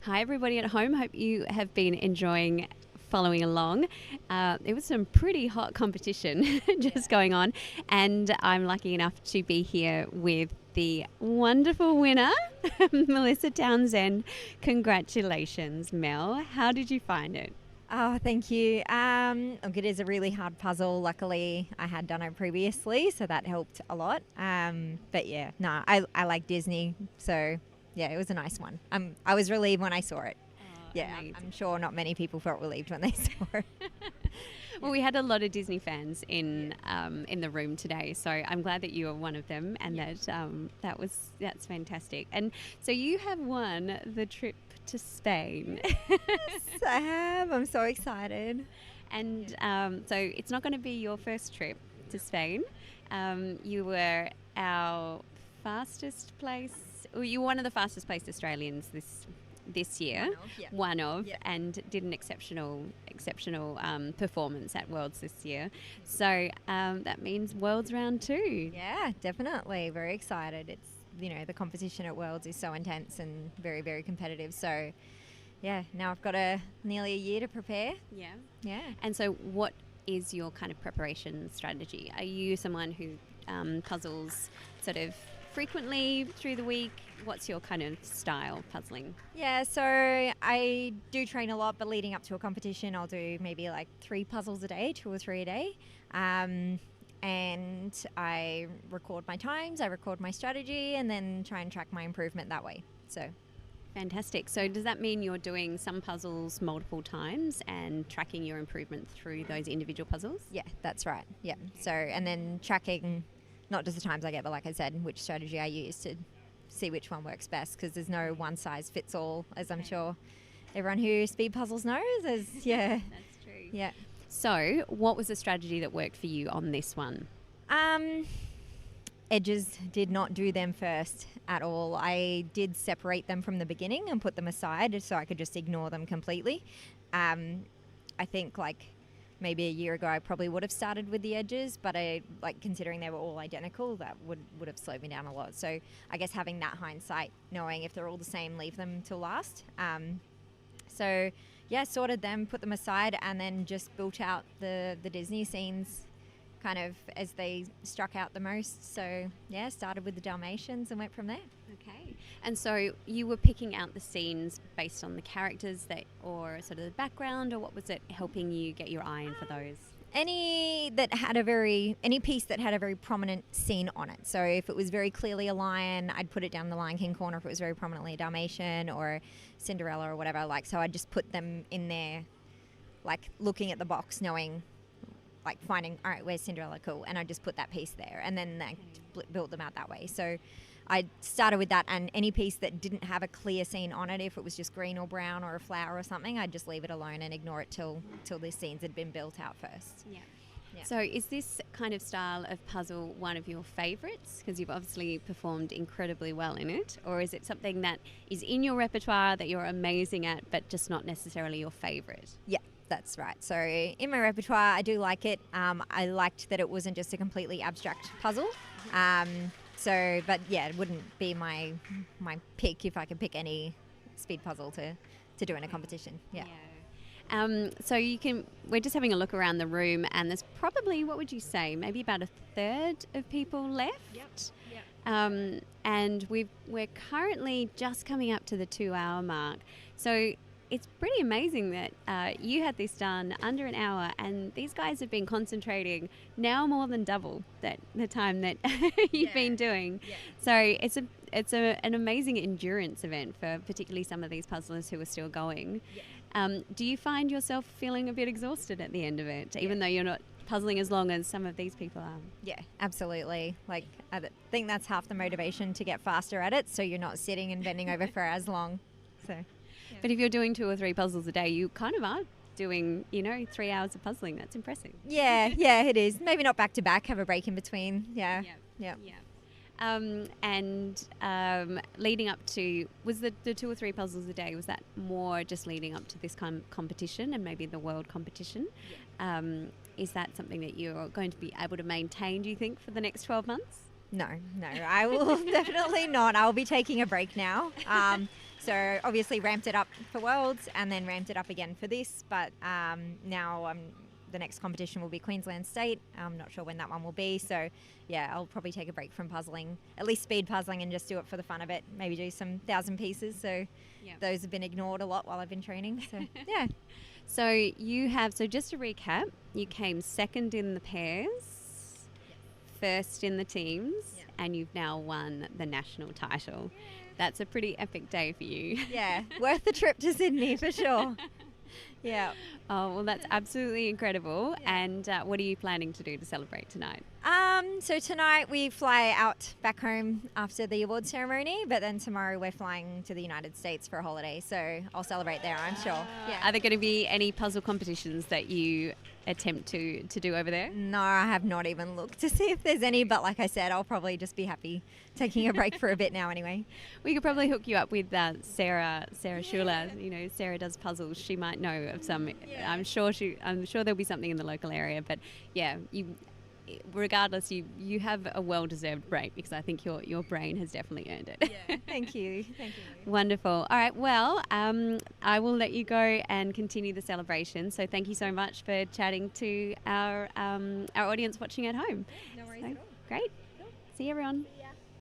Hi, everybody at home. Hope you have been enjoying following along. It was some pretty hot competition just going on, and I'm lucky enough to be here with the wonderful winner, Melissa Townsend. Congratulations, Mel. How did you find it? Oh, thank you. Look, it is a really hard puzzle. Luckily, I had done it previously, so that helped a lot. But yeah, no, I like Disney, so yeah, it was a nice one. I was relieved when I saw it. Yeah, I'm sure not many people felt relieved when they saw it. Well, we had a lot of Disney fans in the room today, so I'm glad that you were one of them, and that's fantastic. And so you have won the trip to Spain. Yes, I have. I'm so excited. And so it's not going to be your first trip to Spain. You were our fastest place. Well, you were one of the fastest placed Australians this year. One of, Yep. and did an exceptional performance at Worlds this year. So that means Worlds round 2. Yeah, definitely. Very excited. It's, the competition at Worlds is so intense and very, very competitive. So, yeah, now I've got nearly a year to prepare. Yeah. Yeah. And so what is your kind of preparation strategy? Are you someone who puzzles sort of frequently through the week? What's your kind of style puzzling? Yeah, so I do train a lot, but leading up to a competition, I'll do maybe like 3 puzzles a day, 2 or 3 a day. And I record my times, I record my strategy, and then try and track my improvement that way. So Fantastic. So does that mean you're doing some puzzles multiple times and tracking your improvement through those individual puzzles? yeah, that's right. Yeah. So, and then tracking not just the times I get, but like I said, which strategy I use to see which one works best, because there's no one size fits all, as I'm sure everyone who speed puzzles knows. Yeah. That's true. Yeah. So what was the strategy that worked for you on this one? Edges, did not do them first at all. I did separate them from the beginning and put them aside so I could just ignore them completely. I think maybe a year ago I probably would have started with the edges, but considering they were all identical, that would have slowed me down a lot. So I guess having that hindsight, knowing if they're all the same, leave them till last. So yeah, sorted them, put them aside, and then just built out the Disney scenes kind of as they struck out the most. So yeah, started with the Dalmatians and went from there. Okay. And so you were picking out the scenes based on the characters or sort of the background, or what was it helping you get your eye in for those? Any piece that had a very prominent scene on it. So if it was very clearly a lion, I'd put it down the Lion King corner. If it was very prominently a Dalmatian or Cinderella or whatever, so I'd just put them in there, looking at the box, knowing, finding, all right, where's Cinderella? Cool. And I just put that piece there, and then built them out that way. So I started with that, and any piece that didn't have a clear scene on it, if it was just green or brown or a flower or something, I'd just leave it alone and ignore it till the scenes had been built out first. Yeah. Yeah. So is this kind of style of puzzle one of your favourites? Because you've obviously performed incredibly well in it. Or is it something that is in your repertoire that you're amazing at, but just not necessarily your favourite? Yeah, that's right. So in my repertoire, I do like it. I liked that it wasn't just a completely abstract puzzle. But yeah, it wouldn't be my pick if I could pick any speed puzzle to do in a competition. Yeah. So we're just having a look around the room, and there's probably, what would you say, maybe about a third of people left? Yep. And we're currently just coming up to the 2-hour mark. So it's pretty amazing that you had this done under an hour, and these guys have been concentrating now more than double the time that you've been doing. Yeah. So it's an amazing endurance event for particularly some of these puzzlers who are still going. Yeah. Do you find yourself feeling a bit exhausted at the end of it, even though you're not puzzling as long as some of these people are? Yeah, absolutely. I think that's half the motivation to get faster at it, so you're not sitting and bending over for as long. So. Yeah. But if you're doing 2 or 3 puzzles a day, you kind of are doing, 3 hours of puzzling. That's impressive. Yeah, it is. Maybe not back to back, have a break in between. Yeah. Leading up to, was the 2 or 3 puzzles a day, was that more just leading up to this competition and maybe the world competition? Yeah. Is that something that you're going to be able to maintain, do you think, for the next 12 months? No, I will definitely not. I'll be taking a break now. So obviously ramped it up for Worlds and then ramped it up again for this. But now the next competition will be Queensland State. I'm not sure when that one will be. So yeah, I'll probably take a break from puzzling, at least speed puzzling, and just do it for the fun of it. Maybe do some 1,000 pieces. So those have been ignored a lot while I've been training. So yeah. So just to recap, you came second in the pairs, first in the teams, and you've now won the national title. That's a pretty epic day for you. Yeah, worth the trip to Sydney for sure. Yeah. Oh, well, that's absolutely incredible. Yeah. And what are you planning to do to celebrate tonight? So tonight we fly out back home after the award ceremony, but then tomorrow we're flying to the United States for a holiday. So I'll celebrate there, I'm sure. Yeah. Are there going to be any puzzle competitions that you attempt to do over there? No, I have not even looked to see if there's any, but like I said, I'll probably just be happy taking a break for a bit now anyway. We could probably hook you up with Sarah Schuler. You know, Sarah does puzzles. She might know of some. Yeah. I'm sure there'll be something in the local area, but yeah, regardless, you have a well-deserved break, because I think your brain has definitely earned it. Yeah, thank you. Wonderful. All right, well, I will let you go and continue the celebration. So thank you so much for chatting to our audience watching at home. No worries at all. Great. See you, everyone.